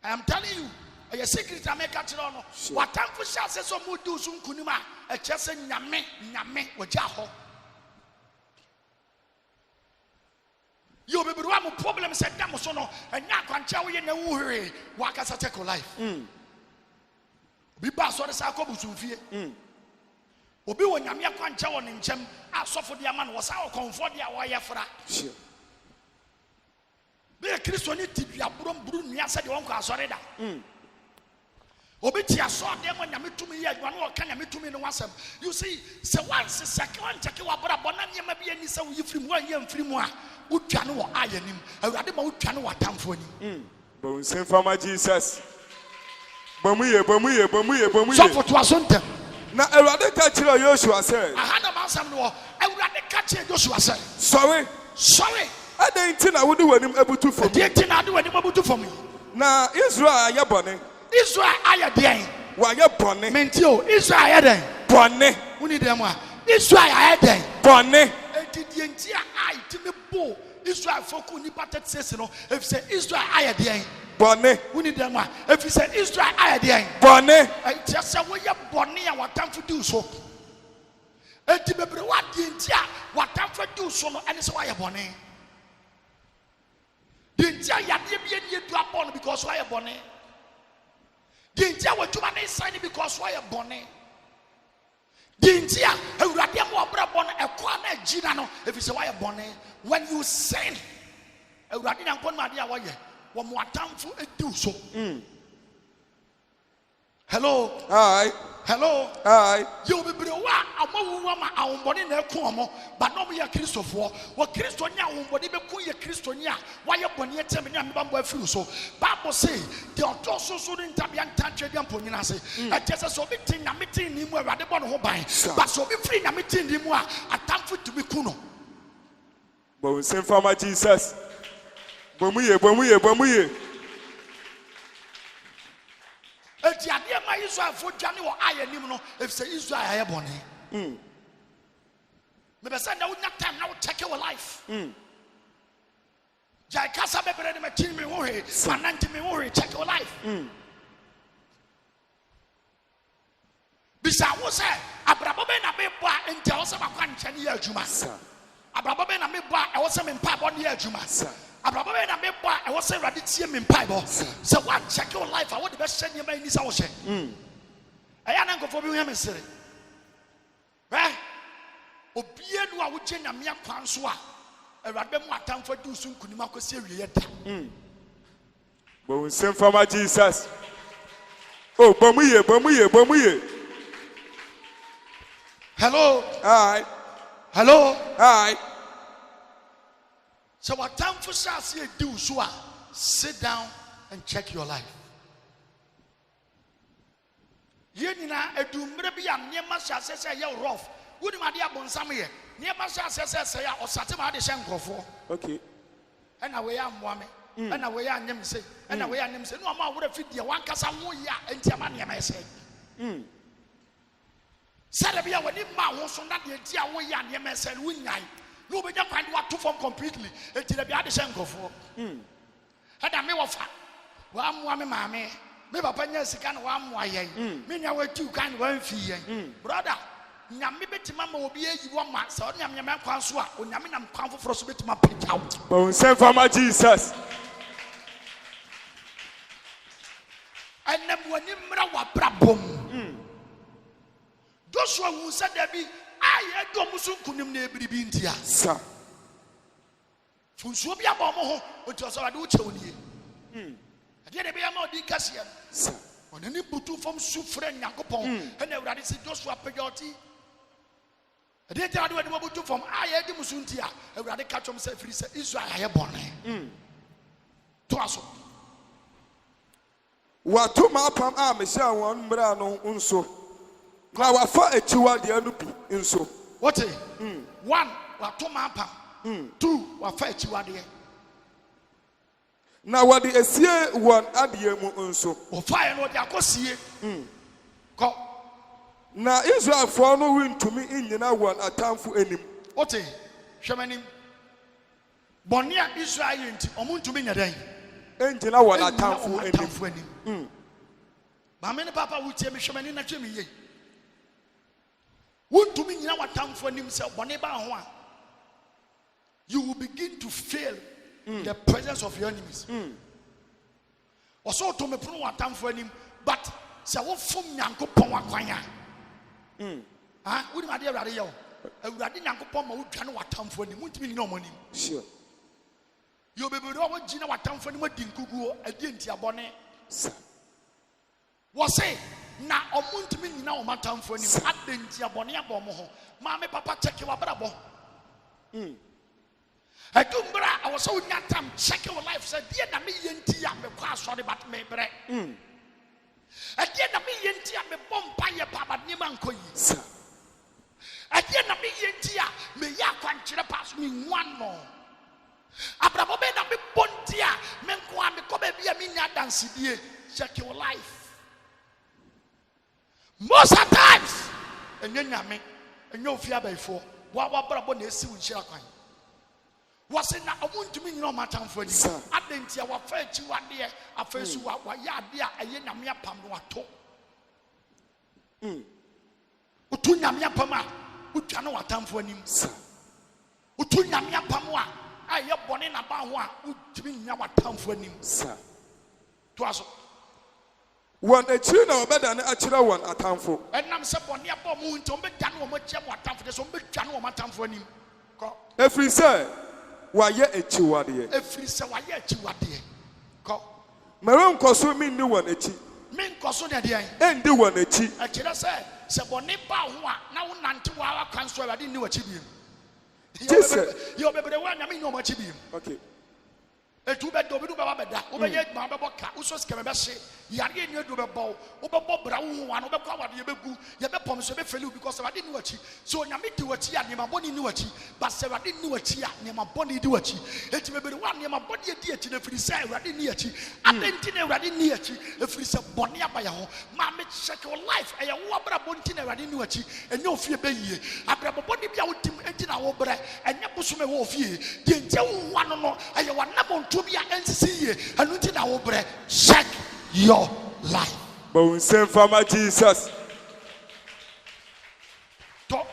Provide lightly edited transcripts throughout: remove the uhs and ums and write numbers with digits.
I am telling you, a secret I make at all. What time for shall say so mood do soon kunima, a chess and yame, or jaho. You will be one problem said Damosono, and now can tell you no worry, work as a take life. Be bass on the Sakobus in fear. Obi when Yamia can tell on in Chem, I suffered the man was our comfort, ya wire for that. Be a Christianity, ya Brun, ya said you won't cast on it. Obitia saw them when you to me, you know, can you to me in one. You see, so once a second, take you up, but you may be any so you from 1 year and 3 more. Would you know I am him? I rather would you know what time for him? But same for my Jesus. Bomuye. So for to assume. Now, I rather catch you, Joshua said. I had a man some more. I would rather catch you, Joshua said. Sorry. I didn't think I would do anything able to for me. Didn't I do anything able to for me? Now, Israel, you're bonny. Israel, I am there. Why you're bonny? Mentio, Israel, I am there. Bonny. We need them. Israel, I am there. Bonny. The entire I to me bo Israel folk who need patent says no. If say Israel, I am there. Bonny. We need them. If you say Israel, I am there. Bonny. Just say we are bonny and what time to do so. And to be what the entire what time for do so no and it's why you're bonny. The entire you do upon because why you're bonny. The entire what you man is signing because why you're bonny. The entire if you say why you're bonny when you sin a radina upon my dear why one more time for a do so. Hello. Hi. Hello. Hi. You will be our body in a comma, but not be a Christopher. What Christonia won't be a Christonia. Why you're bonny at Terminal Bamboo Flu? So, Bible say, the also shouldn't be untouched and Ponyanase. I just saw meeting a meeting him where rather born by, but so be free a meeting him a time for to be Kuno. But same for my Jesus. Bomuye. If you are my Israel for Johnny or I and him, if say Israel, I have one. Maybe say no, not time now, take your life. Jaikasa better than team me worry, Sananti me worry, take your life. Bisa was say, Abrababena Meba and tell some of Quantan year Jumas. Abrababena Meba, I was some in Pab on year Jumas. Abrababena Meba, I was saying Raditium in Bible. So what check your life? I want the best send you by this ocean. I am go for me, I'm saying. Right? Obien, I would change a mere panswa. I rather more time for do soon could not serious. But same for my Jesus. Oh, Bomuye. Hello. Hi. Hello. Hi. So what time for say do so sit down and check your life. Yenina edu mrebi am niema sha say you rough. Wodi ma dia bonsam ye. Niema sha say ya osate ma de hye nkrofo. Okay. And we am moame. And we am nyem say. And we am nyem say. No ma wora fidie wan kasa wo ya enti ama niema say. Said bia woni ma wo so na de dia wo ya niema say wo nyai. No be just find what to form completely. Until the other shank had a me offer. One woman, mammy. Me papa nyasikan one way. Me now two kind one fee. Brother, Yamibet Mamma will be a woman, so Yamma Kwanswa, when Yaminam come for us to my pitch out. But send for my Jesus. And then when you mra brabum. Joshua who said there be I don't musun kunim ne biribi ntia. Sir. Funsuo bia ba mo ho, otu so ade wo chewnie. Ade de bia ma odi kase ya. Sir. Onani butu fom sufre Nyankopon. E na Awurade si Joshua pejoti. Ade de ade wo butu fom aye di musuntia. Awurade ka chom se firi se Israel aye bone. To aso. Wa to ma pam a me sha won mbra no nso. Na wa fa echiwa de anu bi nso. What? 1 wa to ma pam. 2 wa fa echiwa de. Na wa de esie won ade mu nso. O fa no de akosie. Ko na Israel for no win to me nyina won atamfo enim. What? Hwemanim. Bonia Israel enti omuntumi nyadan. engina wɔ n'atamfo anim. Maame ne papa wutie me hwemani na twemi ye. Wontumi nyina watamfo anim sɛ bɔne ba ho a, you will begin to feel the presence of your enemies. Also to me pono watamfo anim, but sɛ wo fom Nyankopɔn akwan a, wodi ma de awurade yɛ wo. Awurade Nyankopɔn ma wo dwane watamfo anim, wontumi nyina ɔmo anim. Sure. You be able to gyina watamfo anim adi nkuguo adi ntiabɔne. Wɔ se na ɔmo ntumi nyina ɔmo atamfo anim adi ntiabɔne abɔ ɔmo ho. Maame papa check wa brabɔ. Adumbra I was so that time check your life said dear na me yenti a me kwa sorry but me bre. Dear na me yenti a me bompa ye papa ni man ko yi. Dear na me yenti a me ya kwankyere pass me one no. Abrabo be na me bonti a me nko a me ko ba bia me nya dance die check your life. Most of times enye nyame enye ofia baifo wa brabo na esi wo nhyira kwan. Was it not a wound to me no matter for this? I didn't see our fetch you one day, a face who are yadia, a yenamia pamwato. Utunamia pama, Utano atam for him, sir. Utunamia pamwa, I am born in a bawa, Utmin our town for him, sir. Twas one a chino better than a chino one a town for. And I'm support near Bomun to make Jano much more time for the some big Jano matam for him. Every sir. Why a chiwadi? Every say why a chiwadi? Go. Maron Cosu mean no one a chi. Mean Cosu the and do one a chi. I should have said, Sabonipa, now Nantua cancer, I didn't know what you mean. You're the one I mean no much him. Okay. A two bed over Babada, over yet Mababoka, Usos Camabashe, Yari near to the bow, over Bob Brown, one over Kawa, Yabu, Yabapom, Sebefelu, because I didn't watch it. So Namit to a chia, Nema Boni knew it, but Sarah didn't know a chia, Nema Boni do it. It may be the one Nema Boni dear to the free side, Radiniachi, and then Tina Radiniachi, if it's a Bonia by home, Mamma check your life, I am Wabra Bontina Radinuachi, and no fear bay. Abra Boni Biautim, and our bread, and Yapusume Wolf ye, didn't tell one or more, I want Nabon. To be an NCC, and until our bread, check your life. But send for my Jesus. Go.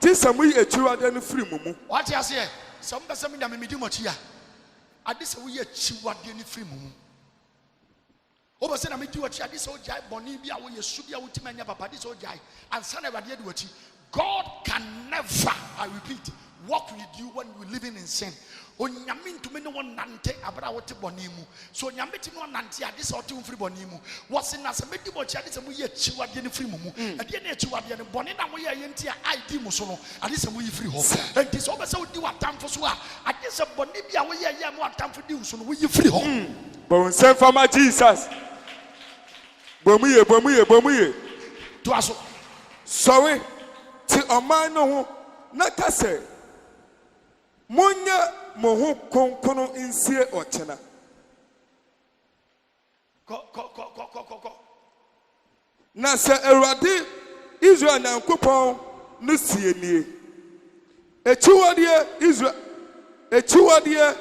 This is we a true and free mumu. What you say? Some person that me do much here. I this we a true and free mumu. Over said I me do what you this old jai Bonibia we a subia ultimate papa this old jai and son of a dear what God can never, I repeat, walk with you when you're living in sin. Onyamin to me no one nante abra wote bonimu. So nyameti no nante a this or two free bonimu. Was in as a medi bocha this we ye chiwa de free mumu. And the chiwa de boni na we yenti ID musono. And this we free ho. And this over so do what time for so. At this a bonibia we ye more time for do so we free ho. But send for my Jesus. Bomuye. To us. Sorry. Ti oman no na kase. Monya mohu konkono insie ochena. Go. Na se Awurade Israel na nkopon no sie nie. Echiwade Israel. Echiwade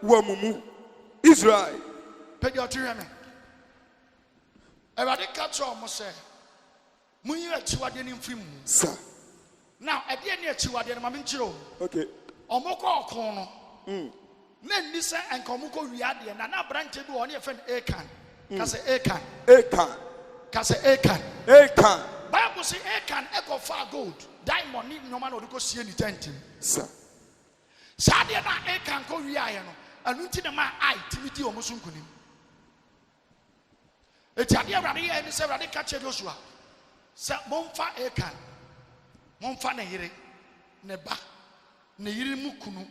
wo mumu Israel. Pege otuye me. Awurade ka cho mo se. Munyi echiwade ni mfiri mu. Sir. Now, at the end of the Maminchiro, okay. Omoko Kono, Nen Nisa and Komoko Riadi, and now branch to on your friend Akan. Akan. Bible say Akan echo far gold, diamond, need no man or go see any tenting. Sir. Sadia Akan go Riano, and Lutina my eye, Timothy or Musunkuni. It's a dear Radi and Sarah catch Joshua. Sir Monfa Akan. Monfa ne yire ne ba ne yire mu kunu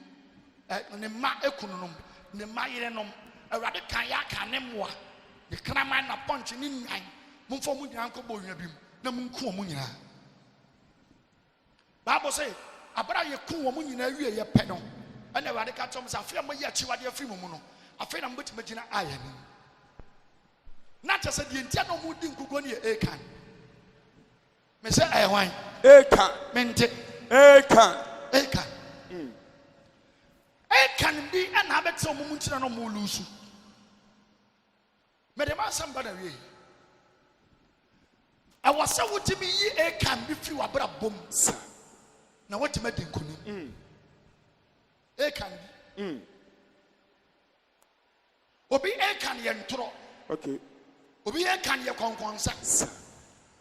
ne ma ekunu ne ma yire nom awurade kan ya kan ne moa ne kraman na punch ni nyan monfa mu nyan ko bo nwa bim na munku mu nyina Bible say abra ye ku wo mu nyina wie ye pɛ no ɛna awurade ka tom sa afia mo ye achiwade afiri mu no afei na mbeti magina aya ni na kyɛ sɛ die ntia no mu di nkugo ne ye Akan me say wine Akan mente Akan Akan bi ana abete omumuntina no mo lusu Medema somebody we. I was so what to be a can be free abra boom. Now what to make in kuni? A can be. Obi a can yentro. Okay. Obi a can ya konkonsa.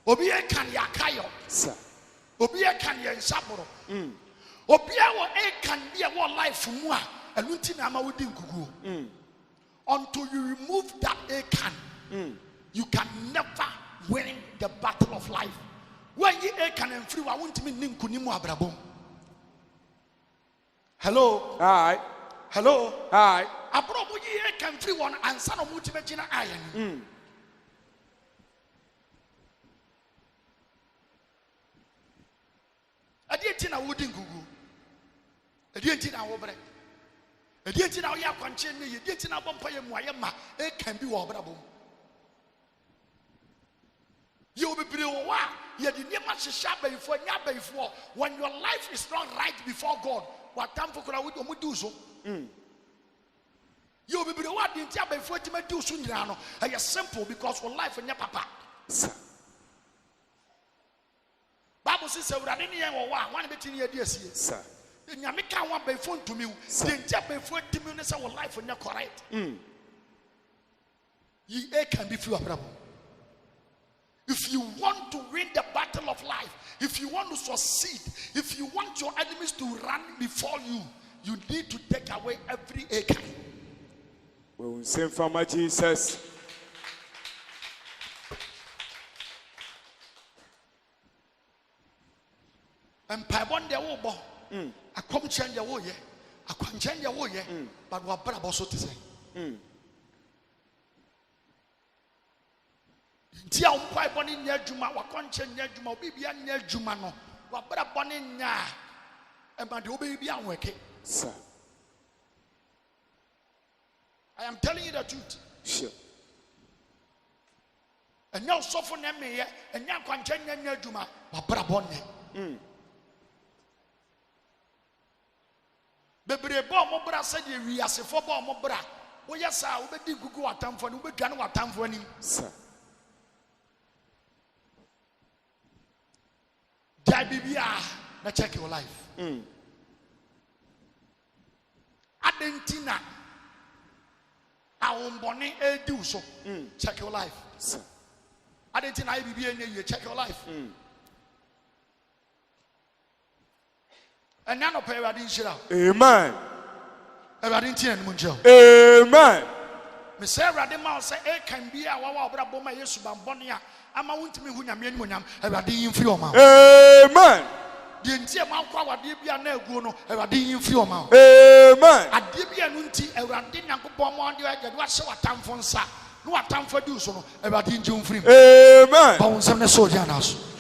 Obi a can ya kayo. Obi a can ya saboro. Obi a can be a war life from moi. And Luntina Mawudin Kugu. Until you remove that a can, you can never win the battle of life. When you a can and free, I want to mean Ninkunimu Abrabom. Hello. Hi. Hello. Hi. Abrabo ye can free one and son of Mutimagina Iron. I didn't know wouldn't Google. I didn't know over it. I didn't know ya continue. You didn't know Bumpire Moyama. It can be Wabrabo. You'll be pretty well. You didn't much sharp before before. When your life is not right before God, what time for Kura do so? You'll be pretty well. Didn't tell before you do soon. I are simple because for life and your papa. Bible says, I didn't hear one between your dear sir. Yamika one by phone to me. Didn't tell before 2 minutes of life when you're correct. Ye can be few problem. If you want to win the battle of life, if you want to succeed, if you want your enemies to run before you, you need to take away every acre. Well, same from Jesus. And Pabon de Obo, I come change your way, I come change your way, but what Brabo so to say. Tia umpai boni nya juma wa konche nya juma obi bia nya juma no wa bra boni nya e ma de obi bia nweke sir. I am telling you the truth. Sure. And now suffer na me ye and nya konche nya juma wa bra boni bebre bo mo bra se de wi asefo bo mo bra wo yesa wo be di gugu watamfo ni wo be dwane watamfo ni sir. Bibia, now check your life. Adentina, our bonnet do so. Check your life. Adentina, you check your life. And none of Paradise. Amen. Amen. Miss Sarah, the mouse say, it can be our Braboma Yesuba Bonia. I'm a want me who I'm in when I'm a free amount. Amen. The entire Mount Dibia Neguno, a dean free amount. Amen. A Dibia Nunti, a Randina Bomon, you had what so a time for sa, no time for do so, a dean free. Amen. Bones and the soldiers.